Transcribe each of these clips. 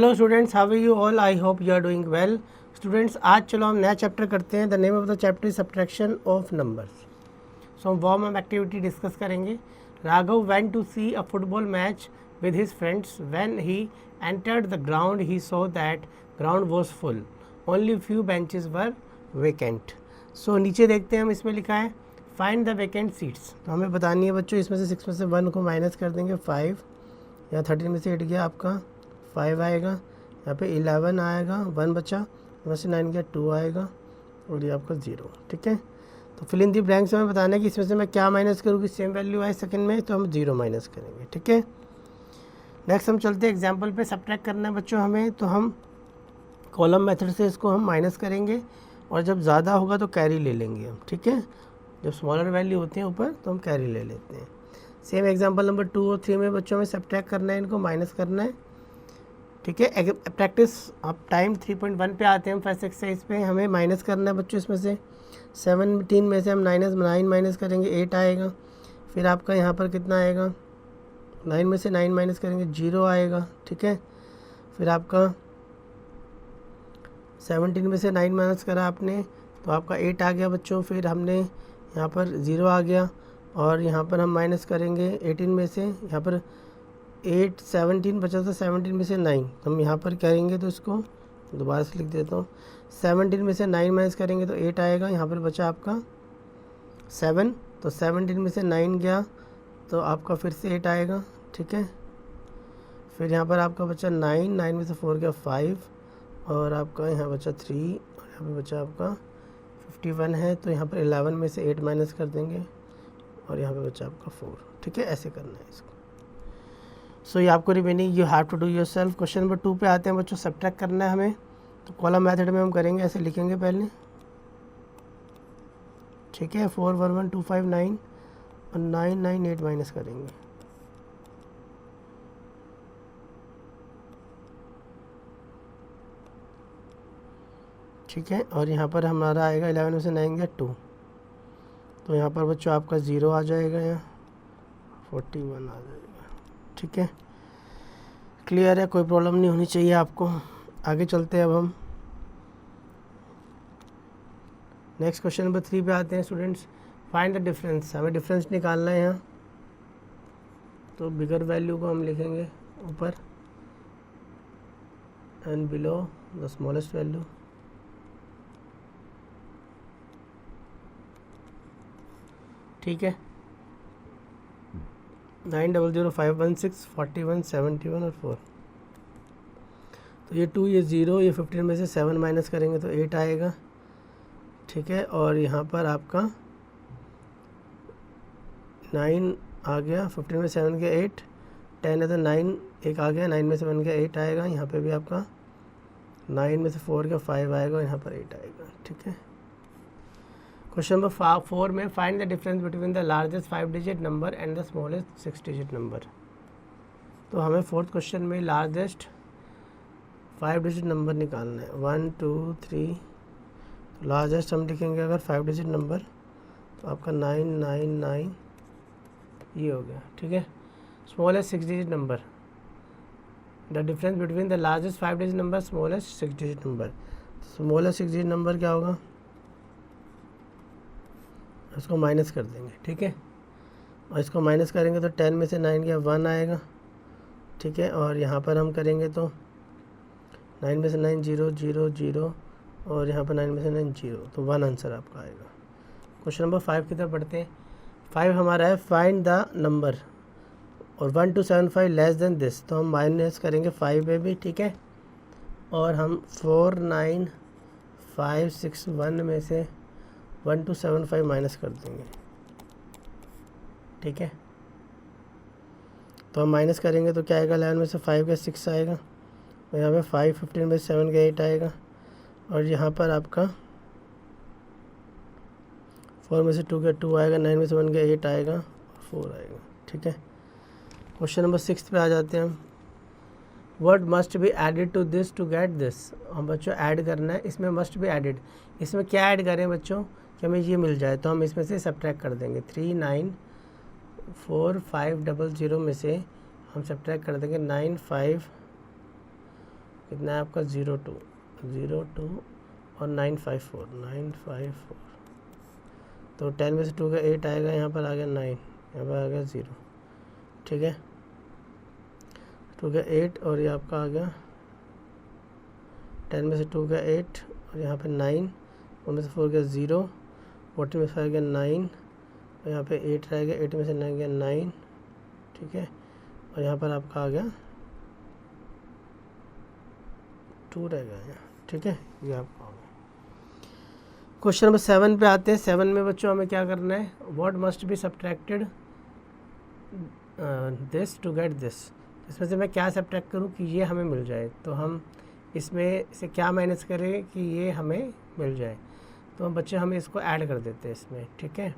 Hello students, how are you all? I hope you are doing well. Students, आज चलो हम नया chapter करते हैं। The name of the chapter is subtraction of numbers. So हम warm up activity discuss करेंगे। Raghav went to see a football match with his friends. When he entered the ground, he saw that ground was full. Only few benches were vacant. So नीचे देखते हैं, हम इसमें लिखा है find the vacant seats. तो हमें बतानी है बच्चों, इसमें से 6 में से 1 को माइनस कर देंगे 5, यहाँ 13 में से 8 गया आपका 5 आएगा, यहाँ पे 11 आएगा, 1 बचा, यहाँ से 9 गया 2 आएगा और ये आपका 0। ठीक है, तो फिल इन दी ब्लैंक्स हमें बताना है कि इसमें से मैं क्या माइनस करूँगी। सेम वैल्यू आए सेकंड में तो हम 0 माइनस करेंगे। ठीक है, नेक्स्ट हम चलते हैं एग्जाम्पल पे। सब्ट्रैक्ट करना है बच्चों हमें, तो हम कॉलम मेथड से इसको हम माइनस करेंगे और जब ज़्यादा होगा तो कैरी ले लेंगे हम। ठीक है, जब स्मॉलर वैल्यू होती है ऊपर तो हम कैरी ले लेते हैं। सेम एग्जाम्पल नंबर 2 और 3 में बच्चों में सब्ट्रैक्ट करना है, इनको माइनस करना है। ठीक है, प्रैक्टिस अब टाइम 3.1 पे आते हैं हम फर्स्ट एक्सरसाइज पे। हमें माइनस करना है बच्चों, इसमें से 17 में से हम 9 माइनस करेंगे 8 आएगा। फिर आपका यहाँ पर कितना आएगा, 9 में से 9 माइनस करेंगे 0 आएगा। ठीक है, फिर आपका 17 में से 9 माइनस करा आपने तो आपका 8 आ गया बच्चों। फिर हमने यहाँ पर 0 आ गया और यहाँ पर हम माइनस करेंगे 18 में से, यहाँ पर 8 17 बचा था, 17 में से 9 हम यहाँ पर करेंगे तो इसको दोबारा से लिख देता हूँ। 17 में से 9 माइनस करेंगे तो 8 आएगा, यहाँ पर बचा आपका 7, तो 17 में से 9 गया तो आपका फिर से 8 आएगा। ठीक है, फिर यहाँ पर आपका बचा 9 में से 4 गया 5 और आपका यहाँ बचा 3 और यहाँ पे बचा आपका 51 है, तो यहाँ पर 11 में से 8 माइनस कर देंगे और यहाँ पे बचा आपका 4। ठीक है, ऐसे करना है इसको। सो ये आपको remaining you have to do yourself. Question number 2 पे आते हैं बच्चों। सब्ट्रैक्ट करना है हमें, तो कॉलम मेथड में हम करेंगे, ऐसे लिखेंगे पहले। ठीक है, 4 1 1 2 5 9 और 9 9 8 माइनस करेंगे। ठीक है, और यहाँ पर हमारा आएगा 11 में से 9 गया 2, तो यहाँ पर बच्चों आपका 0 आ जाएगा, यहाँ 41 आ जाएगा। ठीक है, क्लियर है, कोई प्रॉब्लम नहीं होनी चाहिए आपको। आगे चलते हैं अब हम नेक्स्ट क्वेश्चन नंबर 3 पे आते हैं स्टूडेंट्स। फाइंड द डिफरेंस, हमें डिफरेंस निकालना है यहाँ। तो बिगर वैल्यू को हम लिखेंगे ऊपर and below the smallest value. ठीक है, 9 0 0 5 1 6 41 71 और 4, तो ये 2 ये 0, ये 15 में से 7 माइनस करेंगे तो 8 आएगा। ठीक है, और यहाँ पर आपका 9 आ गया, 15 में 7 गया 8, 10 है तो 9 एक आ गया, 9 में से 1 गया 8 आएगा। यहाँ पे भी आपका 9 में से 4 गया 5 आएगा, यहाँ पर 8 आएगा। ठीक है, क्वेश्चन नंबर 4 में find the difference between the largest 5 digit number and the smallest 6 digit number. तो हमें फोर्थ क्वेश्चन में लार्जेस्ट 5 डिजिट नंबर निकालना है, 1 2 3। तो लार्जेस्ट हम लिखेंगे अगर 5 डिजिट नंबर तो आपका 999 ये हो गया। ठीक है, smallest 6 digit number, the difference between the largest 5 digit number smallest 6 digit number. Smallest 6 digit number क्या होगा, उसको माइनस कर देंगे। ठीक है, और इसको माइनस करेंगे तो 10 में से 9 गया 1 आएगा। ठीक है, और यहाँ पर हम करेंगे तो 9 में से 9 0 0 0 और यहाँ पर 9 में से 9 0, तो 1 आंसर आपका आएगा। क्वेश्चन नंबर 5 की तरफ बढ़ते हैं। 5 हमारा है फाइंड द नंबर और 1 2 7 5 लेस देन दिस, तो हम माइनस करेंगे 5 में भी। ठीक है, और हम 4 9 5 6 1 में से 1 2 7 5 माइनस कर देंगे। ठीक है, तो हम माइनस करेंगे तो क्या आएगा, 11 में से 5 का 6 आएगा और यहाँ पे 5 15 में से 7 का 8 आएगा और यहाँ पर आपका 4 में से 2 का 2 आएगा, 9 में से 1 का 8 आएगा और 4 आएगा। ठीक है, क्वेश्चन नंबर 6 पे आ जाते हैं हम। Word must be added to this to get this. हम बच्चों ऐड करना है, इसमें मस्ट बी एडिड, इसमें क्या ऐड करें बच्चों कि हमें ये मिल जाए, तो हम इसमें से सब्ट्रैक्ट कर देंगे। 3 9 4 5 0 0 में से हम सब्ट्रैक्ट कर देंगे 9 5 कितना है आपका 02 और 954 तो 10 में से 2 का 8 आएगा, यहाँ पर आ गया 9, यहाँ पर आ गया 0, ठीक है। 2 का 8 और ये आपका आ गया 10 में से 2 का 8 और यहाँ पे 9, उनमें से 4 का 0, 40 में से आ गया 9 और यहाँ पे 8 रह गया, 8 में से 9 गया 9, ठीक है। और यहाँ पर आपका आ गया 2 रह गया, ठीक है। ये आपका हो गया। क्वेश्चन नंबर 7 पे आते हैं। 7 में बच्चों हमें क्या करना है, what must be subtracted this to get this. इसमें से मैं क्या सब्ट्रैक्ट करूँ कि ये हमें मिल जाए, तो हम इसमें से क्या माइनस करें कि ये हमें मिल जाए। तो हम बच्चे हमें इसको ऐड कर देते हैं इसमें, ठीक है।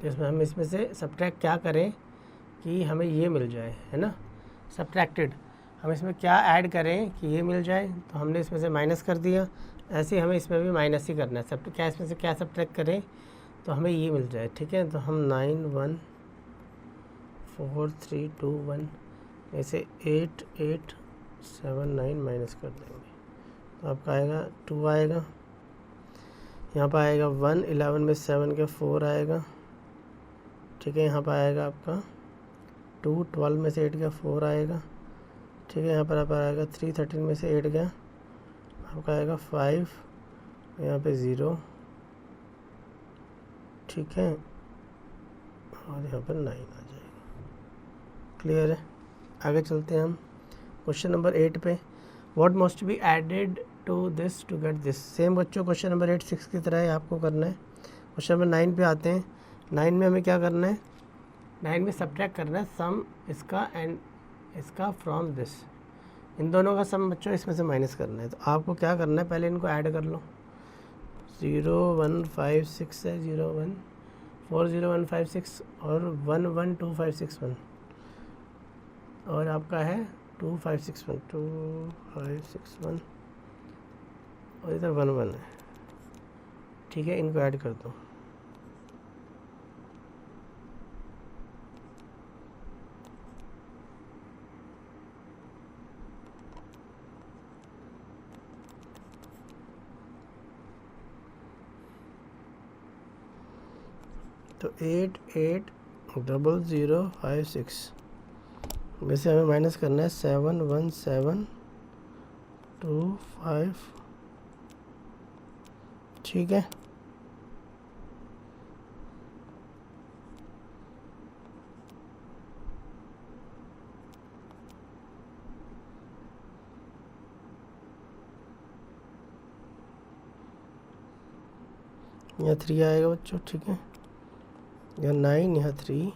तो इसमें हम इसमें से सब्ट्रैक्ट क्या करें कि हमें ये मिल जाए, है ना। सब्ट्रैक्टेड हम इसमें क्या ऐड करें कि ये मिल जाए, तो हमने इसमें से माइनस कर दिया। ऐसे ही हमें इसमें भी माइनस ही करना है। सब क्या इसमें से क्या सब्ट्रैक्ट करें तो हमें ये मिल जाए, ठीक है। तो हम 9 1 4 3 2 1 में से 8 8 7 9 माइनस कर देंगे, तो आपका आएगा 2 आएगा। यहाँ पर आएगा 1, 11 में 7 के 4 आएगा, ठीक है। यहाँ पर आएगा आपका 2, 12 में से 8 का 4 आएगा, ठीक है। यहाँ पर आप आएगा 3, 13 में से 8 गया, आपका आएगा 5, यहाँ पे 0, ठीक है। और यहाँ पर 9 आ जाएगा। क्लियर है। आगे चलते हैं हम क्वेश्चन नंबर 8 पे। What must be added to this to get this. Same बच्चों क्वेश्चन नंबर 8 6 की तरह है, आपको करना है। क्वेश्चन नंबर 9 पे आते हैं। 9 में हमें क्या करना है, 9 में सब्ट्रैक्ट करना है सम इसका एंड इसका फ्रॉम दिस। इन दोनों का सम बच्चों इसमें से माइनस करना है। तो आपको क्या करना है, पहले इनको ऐड कर लो। 0 1 5 6 है, 0 1 4 0 1 5 6 और 1 1 2 5 6 1 और आपका है 2 5 6 1 2 5 6 1 और इधर 1 1 है, ठीक है। इनको ऐड कर दो। तो 8 8 0 0 5 6 में से हमें माइनस करना है 7 1 7 2 5, ठीक है। यहाँ 3 आएगा बच्चों, ठीक है। यहाँ 9, यहाँ 3,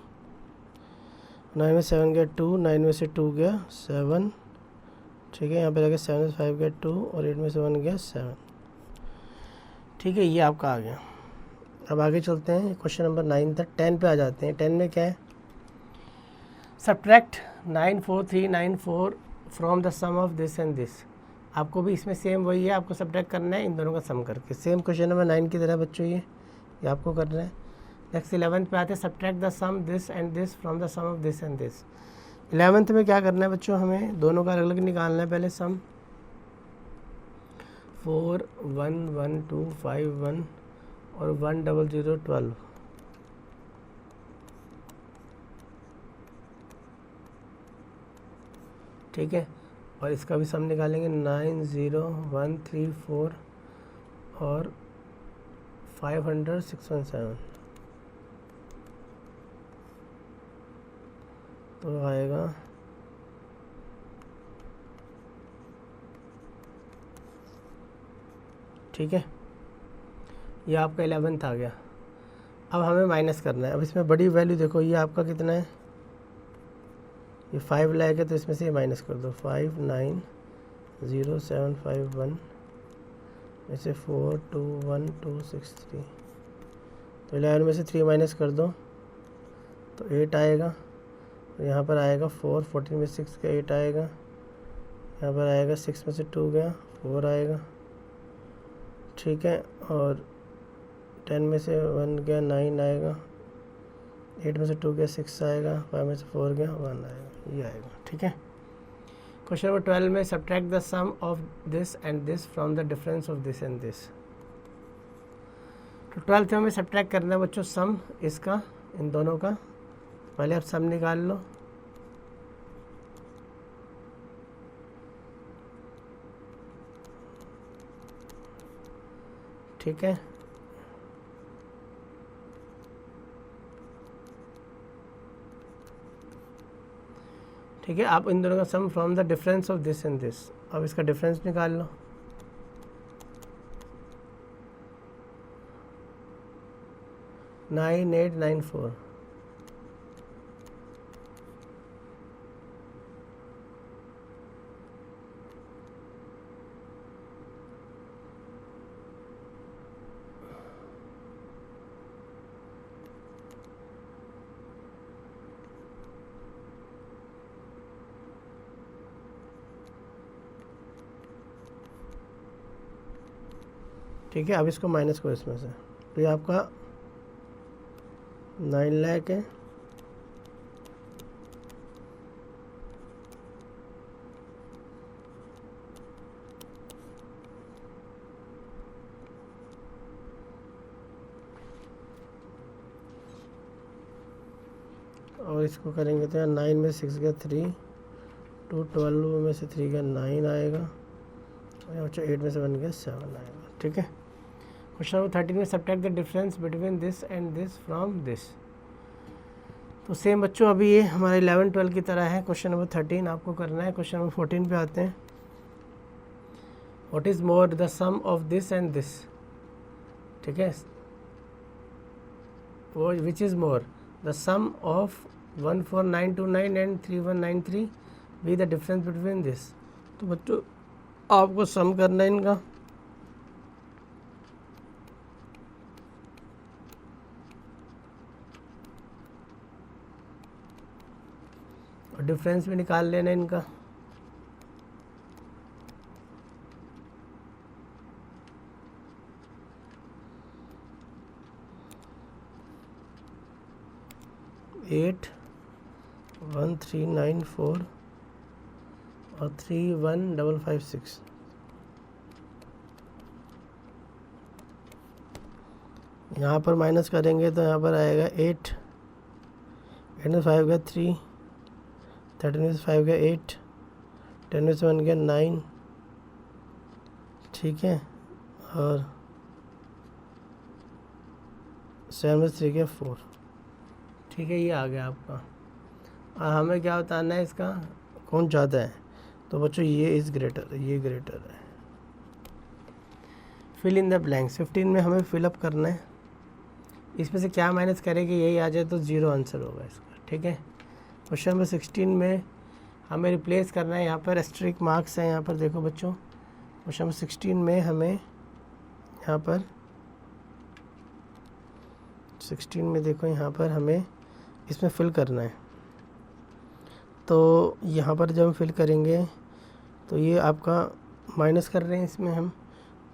9 में 7 गया 2, 9 में से 2 गया 7, ठीक है। यहाँ पे लगे 7 में से 5 गया 2 और 8 में से 1 गया 7, ठीक है। ये आपका आ गया। अब आगे चलते हैं क्वेश्चन नंबर 9 तक। 10 पे आ जाते हैं। 10 में क्या है, subtract 9 4 3 9 4 from the sum of this and this. आपको भी इसमें सेम वही है, आपको सब्ट्रैक्ट करना है इन दोनों का सम करके। सेम क्वेश्चन नंबर 9 की तरह बच्चों ये आपको करना है। नेक्स्ट 11th पे आते हैं। Subtract the sum this and this from the sum of this and this. 11th में क्या करना है बच्चों, हमें दोनों का अलग अलग निकालना है। पहले सम 4 1 1 2 5 1 और 1 0 0 12, ठीक है। और इसका भी सम निकालेंगे 9 0 1 3 4 और 500 617, तो आएगा ठीक है। ये आपका 11th आ गया। अब हमें माइनस करना है। अब इसमें बड़ी वैल्यू देखो, ये आपका कितना है, ये 5 लाएगा, तो इसमें से ये माइनस कर दो। 5 9 0 7 5 1 ऐसे 4 2 1 2 6 3, तो 11 में से 3 माइनस कर दो तो 8 आएगा। यहाँ पर आएगा 4, 14 में 6 का 8 आएगा। यहाँ पर आएगा 6 में से 2 गया 4 आएगा, ठीक है। और 10 में से 1 गया 9 आएगा। 8 में से 2 गया 6 आएगा। 5 में से 4 गया 1 आएगा, ये आएगा, ठीक है। क्वेश्चन नंबर 12 में subtract the sum of this and this from the difference of this and this. तो 12th में हमें सब्ट्रैक्ट करना है बच्चों सम इसका, इन दोनों का। पहले आप सम निकाल लो। ठीक है, ठीक है। आप इन दोनों का sum from the difference of this and this, अब इसका डिफरेंस निकाल लो। नाइन 8 9 4। ठीक है, अब इसको माइनस करो इसमें से, तो ये आपका 9 लाख है। और इसको करेंगे तो 9 में 6 का 3, 2 12 में से 3 का 9 आएगा, और 8 में से 1 का 7 आएगा। ठीक है। क्वेश्चन नंबर 13 में subtract the difference between this and this from this. तो सेम बच्चों अभी ये हमारे 11 12 की तरह है। क्वेश्चन नंबर 13 आपको करना है। क्वेश्चन नंबर 14 पे आते हैं। What is more the sum of this and this. ठीक है, वो which is more the sum of 14929 and 3193 be the difference between this. तो बच्चों आपको सम करना है इनका। और डिफरेंस भी निकाल लेना इनका। एट 1394 और 31556। यहाँ पर माइनस करेंगे तो यहाँ पर आएगा 8 8 में 5 का 3, 13 में से 5 का 8, 10 में से 1 का 9। ठीक है, और 7 में से 3 का 4। ठीक है, ये आ गया आपका। और हमें क्या बताना है इसका, कौन ज़्यादा है। तो बच्चों ये इज़ ग्रेटर, ये ग्रेटर है। Fill in the blanks. 15 में हमें फिलअप करना है। इसमें से क्या माइनस करेंगे यही आ जाए तो 0 आंसर होगा इसका। ठीक है। क्वेश्चन नंबर 16 में हमें रिप्लेस करना है। यहाँ पर एस्ट्रिक मार्क्स हैं, यहाँ पर देखो बच्चों। क्वेश्चन नंबर 16 में हमें यहाँ पर 16 में देखो, यहाँ पर हमें इसमें फिल करना है। तो यहाँ पर जब हम फिल करेंगे तो ये आपका माइनस कर रहे हैं इसमें हम।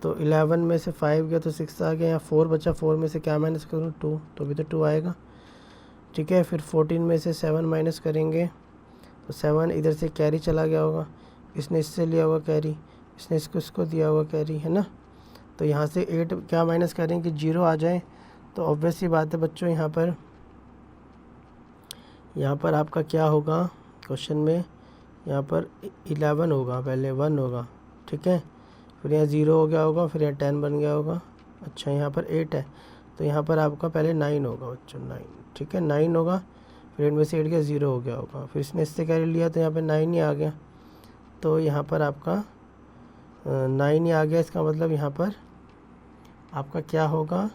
तो 11 में से 5 गया तो 6 आ गया। यहाँ 4 बचा, 4 में से क्या माइनस करूँ 2, तो भी तो 2 आएगा। ठीक है, फिर 14 में से 7 माइनस करेंगे तो 7 इधर से कैरी चला गया होगा, इसने इससे लिया होगा कैरी, इसने इसको दिया होगा कैरी, है ना। तो यहाँ से 8 क्या माइनस करें कि 0 आ जाए। तो ऑब्वियस ही बात है बच्चों, यहाँ पर आपका क्या होगा क्वेश्चन में, यहाँ पर 11 होगा, पहले 1 होगा। ठीक है, फिर यहाँ 0 हो गया होगा, फिर यहाँ 10 बन गया होगा। अच्छा, यहाँ पर 8 है तो यहाँ पर आपका पहले 9 होगा बच्चों, 9। ठीक है, 9 होगा, फिर इनमें से 8 का 0 हो गया होगा, फिर इसने इससे कैरी लिया तो यहाँ पे 9 ही आ गया। तो यहाँ पर आपका 9 ही आ गया। इसका मतलब यहाँ पर आपका क्या होगा,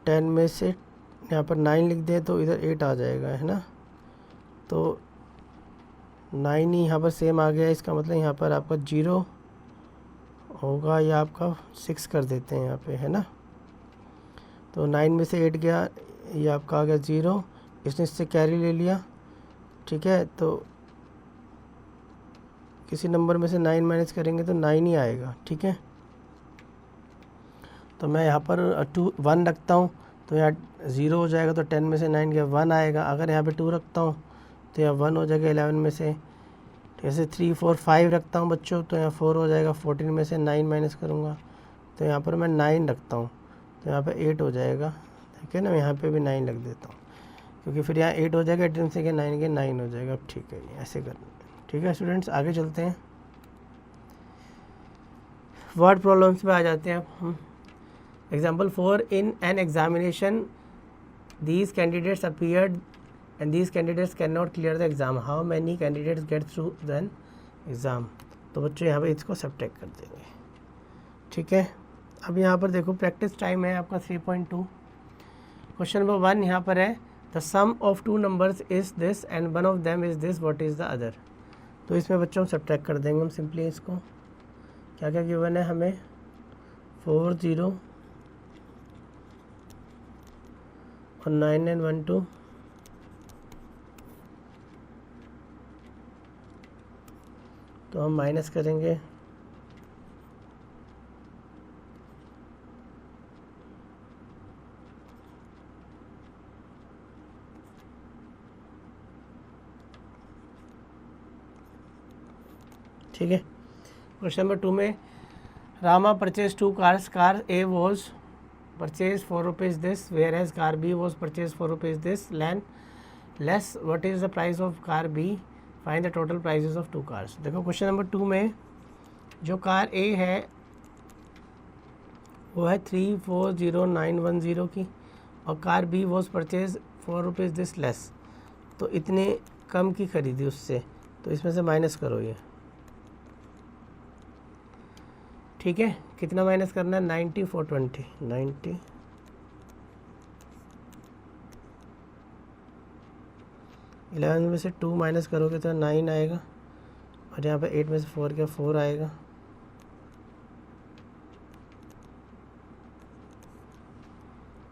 10 में से यहाँ पर 9 लिख दें तो इधर 8 आ जाएगा, है ना। तो 9 ही यहाँ पर सेम आ गया। इसका मतलब यहाँ पर आपका 0 होगा, या आपका 6 कर देते हैं यहाँ पे, है ना। तो 9 में से 8 गया, ये आपका आ गया 0, इसने इससे कैरी ले लिया। ठीक है, तो किसी नंबर में से 9 माइनस करेंगे तो 9 ही आएगा। ठीक है, तो मैं यहाँ पर 1 रखता हूँ तो यहाँ 0 हो जाएगा, तो 10 में से 9 गया 1 आएगा। अगर यहाँ पे 2 रखता हूँ तो यहाँ 1 हो जाएगा, 11 में से जैसे 3 4 5 रखता हूँ बच्चों, तो यहाँ 4 हो जाएगा, 14 में से 9 माइनस करूँगा तो यहाँ पर मैं 9 रखता हूँ, तो यहाँ पे 8 हो जाएगा। ठीक है ना, यहाँ पे भी 9 रख देता हूँ, क्योंकि फिर यहाँ 8 हो जाएगा, 8 से के 9 के 9 हो जाएगा। ठीक है, ऐसे करना। ठीक है स्टूडेंट्स, आगे चलते हैं, वर्ड प्रॉब्लम्स पे आ जाते हैं हम। Example 4, in an examination these candidates appeared and these candidates cannot clear the exam, how many candidates get through the exam। तो बच्चों यहाँ पे इसको सब्ट्रैक्ट कर देंगे। ठीक है, अब यहाँ पर देखो प्रैक्टिस टाइम है आपका 3.2। क्वेश्चन नंबर 1 यहाँ पर है, the sum of two numbers is this and one of them is this, what is the other. तो इसमें बच्चों हम सब्ट्रैक्ट कर देंगे हम सिंपली इसको। क्या क्या गिवन है हमें, 4 0 और 9 and 1 2। तो हम माइनस करेंगे, ठीक है। क्वेश्चन नंबर 2 में, Rama purchase 2 cars, car A was purchase 4 rupees this, whereas car B was purchase 4 rupees this, less what is the price of car B, find the total prices of 2 cars. देखो question number 2 में जो car ए है वो है 340910 की, और car B was purchase 4 rupees this less, तो इतने कम की खरीदी उससे, तो इसमें से माइनस करो ये। ठीक है, कितना माइनस करना है, 90 420, 90 11 में से 2 माइनस करोगे तो 9 आएगा, और यहाँ पे 8 में से 4 का 4 आएगा।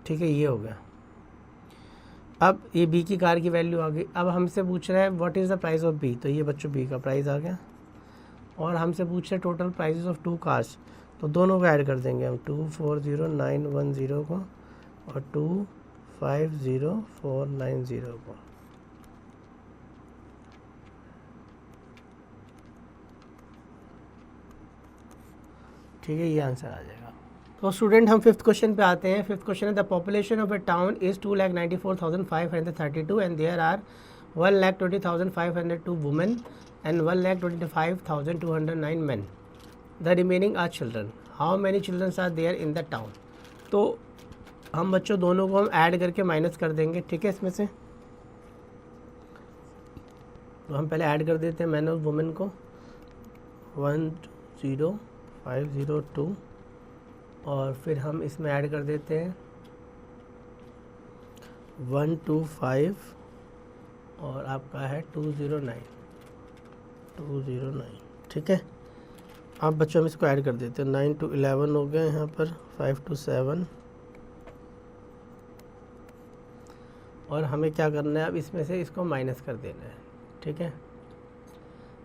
ठीक है, ये हो गया। अब ये बी की कार की वैल्यू आ गई। अब हमसे पूछ रहा है what is the price of B, तो ये बच्चों बी का प्राइस आ गया, और हमसे पूछ रहे टोटल प्राइसेस ऑफ 2 कार्स, तो दोनों को ऐड कर देंगे हम, 240910 को और 250490 को। ठीक है, ये आंसर आ जाएगा। तो स्टूडेंट हम 5th क्वेश्चन पे आते हैं। 5th क्वेश्चन है, the population of a town is 2,94,532 and there are 1,20,502 women and 1,25,209 men. The remaining are children. How many children are there in the town? तो हम बच्चों दोनों को हम ऐड करके माइनस कर देंगे। ठीक है, इसमें से तो हम पहले ऐड कर देते हैं मैन और वुमेन को, 1,05,02, और फिर हम इसमें ऐड कर देते हैं 125 और आपका है 209। ठीक है, आप बच्चों हम इसको ऐड कर देते हैं, 9 to 11 हो गए यहाँ पर, 5 to 7, और हमें क्या करना है, अब इसमें से इसको माइनस कर देना है। ठीक है,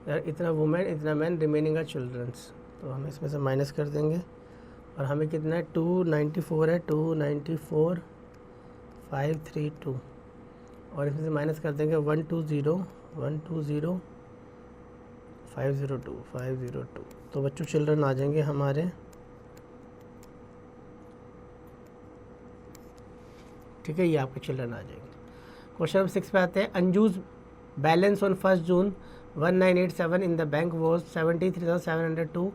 यार इतना वुमेन इतना मैन, रिमेनिंग आर चिल्ड्रंस, तो हम इसमें से माइनस कर देंगे, और हमें कितना है, 294 है, 294,532, और इसमें से माइनस कर देंगे 120 502। तो बच्चों चिल्ड्रन आ जाएंगे हमारे, ठीक है, ये आपके चिल्ड्रन आ जाएंगे। क्वेश्चन नंबर 6 पे आते हैं, Anju's balance on 1 June 1987 in the bank was 73,702,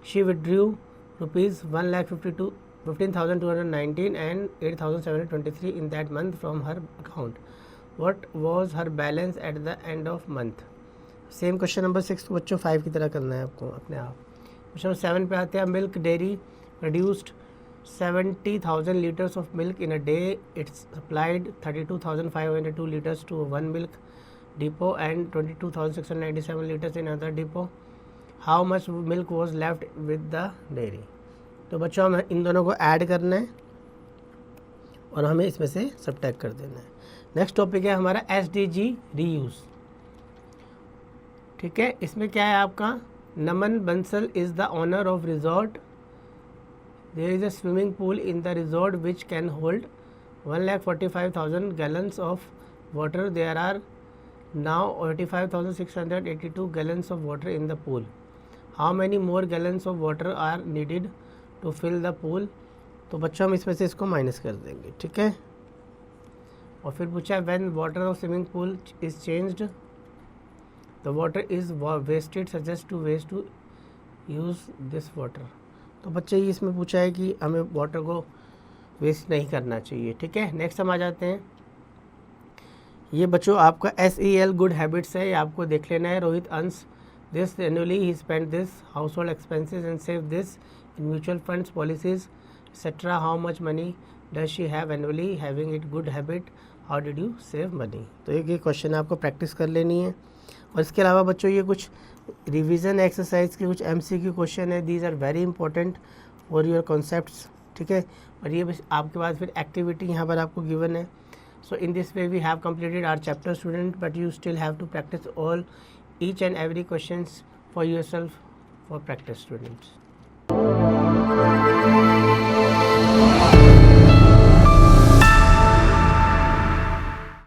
she withdrew ₹1,15,219 and 8,723 in that month from her account. What was her balance at the end of month? Same question number 6 को बच्चों 5 की तरह करना है आपको अपने आप। क्वेश्चन नंबर 7 पे आते हैं, milk dairy produced 70,000 liters of milk in a day. It supplied 32,502 liters to one milk depot and 22,697 liters in another depot. How much milk was left with the dairy? तो बच्चों हमें इन दोनों को add करना है और हमें इसमें से सब्ट्रैक्ट कर देना है। नेक्स्ट टॉपिक है हमारा SDG रीयूज़। ठीक है, इसमें क्या है आपका, Naman Bansal is the owner of resort. There is a swimming pool in the resort which can hold 1,45,000 gallons of water. There are Now 85,682 gallons of water in the pool. How many more gallons of water are needed to fill the pool? तो बच्चों हम इसमें से इसको minus कर देंगे, ठीक है। और फिर पूछा है when water of swimming pool is changed the water is wasted suggest to waste to use this water. तो बच्चे ये इसमें पूछा है कि हमें वाटर को वेस्ट नहीं करना चाहिए, ठीक है। नेक्स्ट हम आ जाते हैं, ये बच्चों आपका SEL गुड हैबिट्स है, ये आपको देख लेना है। रोहित अंश this annually he spend this house hold expenses and save this in mutual funds policies etcetera. How much money does she have annually having it good habit, how did you save money. तो ये question आपको practice कर लेनी है। और इसके अलावा बच्चों ये कुछ रिवीजन एक्सरसाइज के कुछ MCQ क्वेश्चन है, these are very important for your concepts, ठीक है। और ये आपके पास फिर एक्टिविटी यहाँ पर आपको गिवन है। So in this way we have completed our chapter student, but you still have to practice all each and every questions for yourself for practice students.